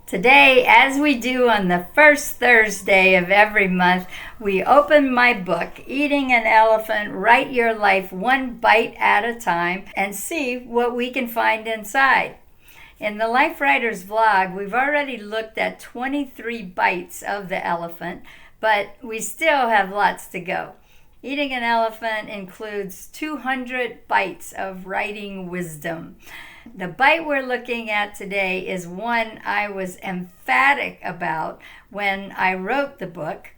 Today, as we do on the first Thursday of every month, we open my book, Eating an Elephant, Write Your Life One Bite at a Time, and see what we can find inside. In the Life Writers vlog, we've already looked at 23 bites of the elephant, but we still have lots to go. Eating an Elephant includes 200 bites of writing wisdom. The bite we're looking at today is one I was emphatic about when I wrote the book.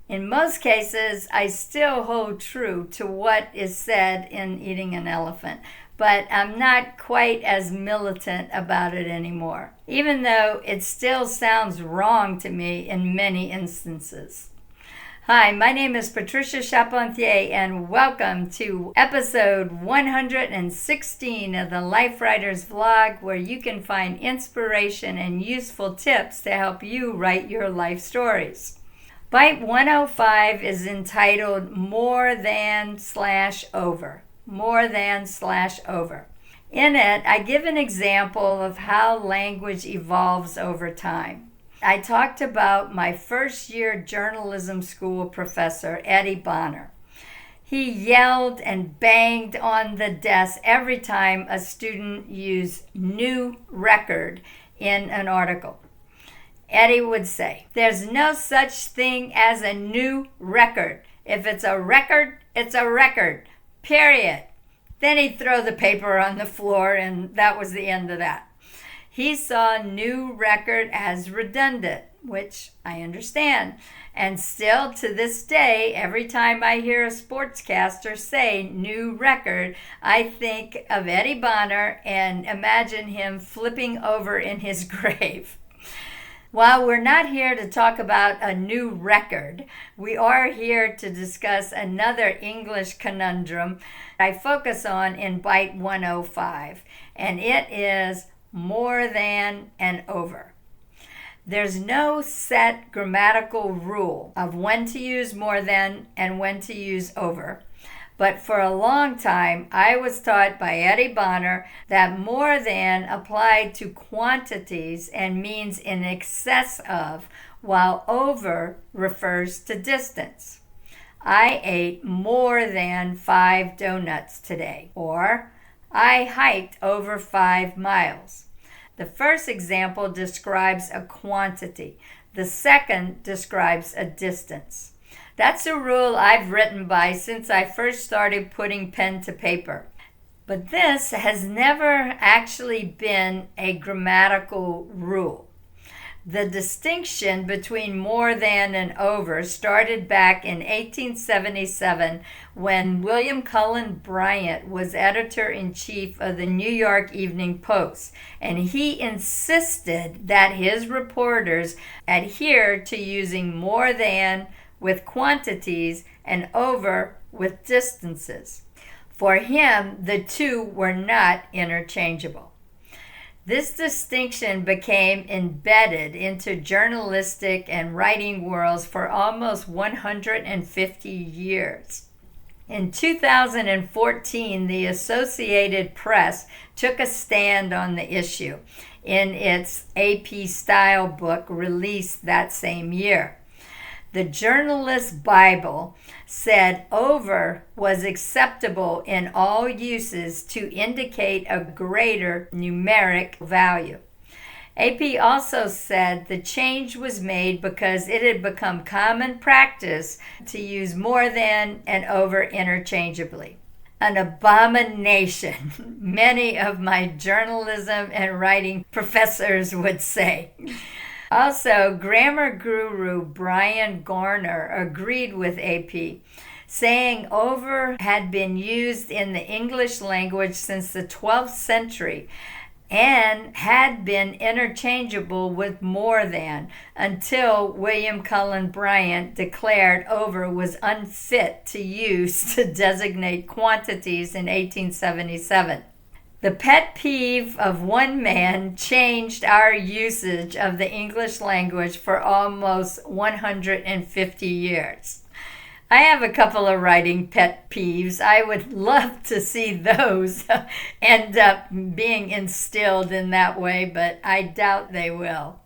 In most cases, I still hold true to what is said in Eating an Elephant, but I'm not quite as militant about it anymore, even though it still sounds wrong to me in many instances. Hi, my name is Patricia Charpentier, and welcome to episode 116 of the Life Writers vlog, where you can find inspiration and useful tips to help you write your life stories. Bite 105 is entitled More Than/Over. More Than/Over. In it, I give an example of how language evolves over time. I talked about my first year journalism school professor, Eddie Bonner. He yelled and banged on the desk every time a student used new record in an article. Eddie would say, "There's no such thing as a new record. If it's a record, it's a record, period." Then he'd throw the paper on the floor, and that was the end of that. He saw new record as redundant, which I understand. And still to this day, every time I hear a sportscaster say new record, I think of Eddie Bonner and imagine him flipping over in his grave. While we're not here to talk about a new record, we are here to discuss another English conundrum I focus on in Bite 105, and it is more than and over. There's no set grammatical rule of when to use more than and when to use over. But for a long time, I was taught by Eddie Bonner that more than applied to quantities and means in excess of, while over refers to distance. I ate more than 5 donuts today, or I hiked over 5 miles. The first example describes a quantity. The second describes a distance. That's a rule I've written by since I first started putting pen to paper. But this has never actually been a grammatical rule. The distinction between more than and over started back in 1877 when William Cullen Bryant was editor-in-chief of the New York Evening Post, and he insisted that his reporters adhere to using more than with quantities and over with distances. For him, the two were not interchangeable. This distinction became embedded into journalistic and writing worlds for almost 150 years. In 2014, the Associated Press took a stand on the issue in its AP style book released that same year. The Journalist's Bible said over was acceptable in all uses to indicate a greater numeric value. AP also said the change was made because it had become common practice to use more than and over interchangeably. An abomination, many of my journalism and writing professors would say. Also, grammar guru Brian Garner agreed with AP, saying over had been used in the English language since the 12th century and had been interchangeable with more than until William Cullen Bryant declared over was unfit to use to designate quantities in 1877. The pet peeve of one man changed our usage of the English language for almost 150 years. I have a couple of writing pet peeves. I would love to see those end up being instilled in that way, but I doubt they will.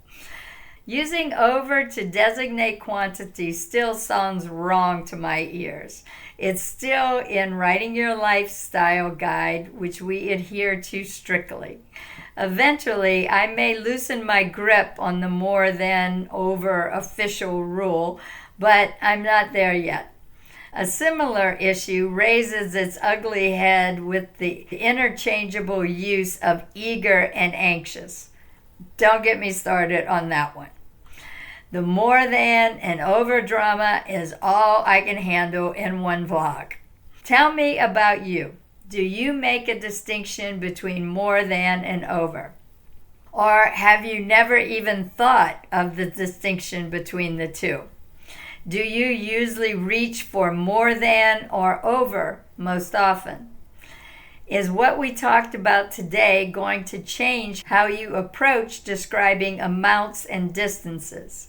Using over to designate quantity still sounds wrong to my ears. It's still in Writing Your Lifestyle Guide, which we adhere to strictly. Eventually, I may loosen my grip on the more than over official rule, but I'm not there yet. A similar issue raises its ugly head with the interchangeable use of eager and anxious. Don't get me started on that one. The more than and over drama is all I can handle in one vlog. Tell me about you. Do you make a distinction between more than and over? Or have you never even thought of the distinction between the two? Do you usually reach for more than or over most often? Is what we talked about today going to change how you approach describing amounts and distances?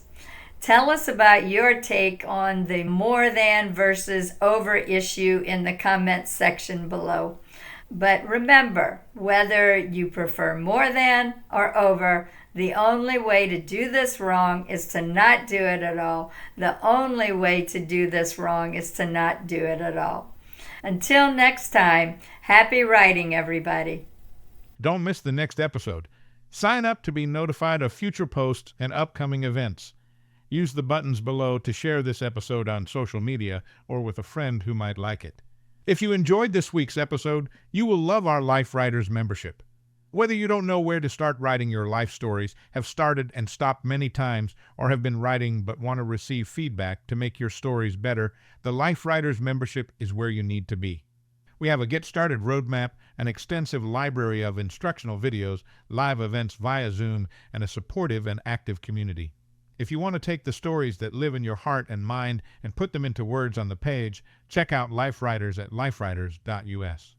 Tell us about your take on the more than versus over issue in the comments section below. But remember, whether you prefer more than or over, the only way to do this wrong is to not do it at all. The only way to do this wrong is to not do it at all. Until next time, happy writing, everybody. Don't miss the next episode. Sign up to be notified of future posts and upcoming events. Use the buttons below to share this episode on social media or with a friend who might like it. If you enjoyed this week's episode, you will love our Life Writers membership. Whether you don't know where to start writing your life stories, have started and stopped many times, or have been writing but want to receive feedback to make your stories better, the Life Writers membership is where you need to be. We have a Get Started roadmap, an extensive library of instructional videos, live events via Zoom, and a supportive and active community. If you want to take the stories that live in your heart and mind and put them into words on the page, check out Life Writers at lifewriters.us.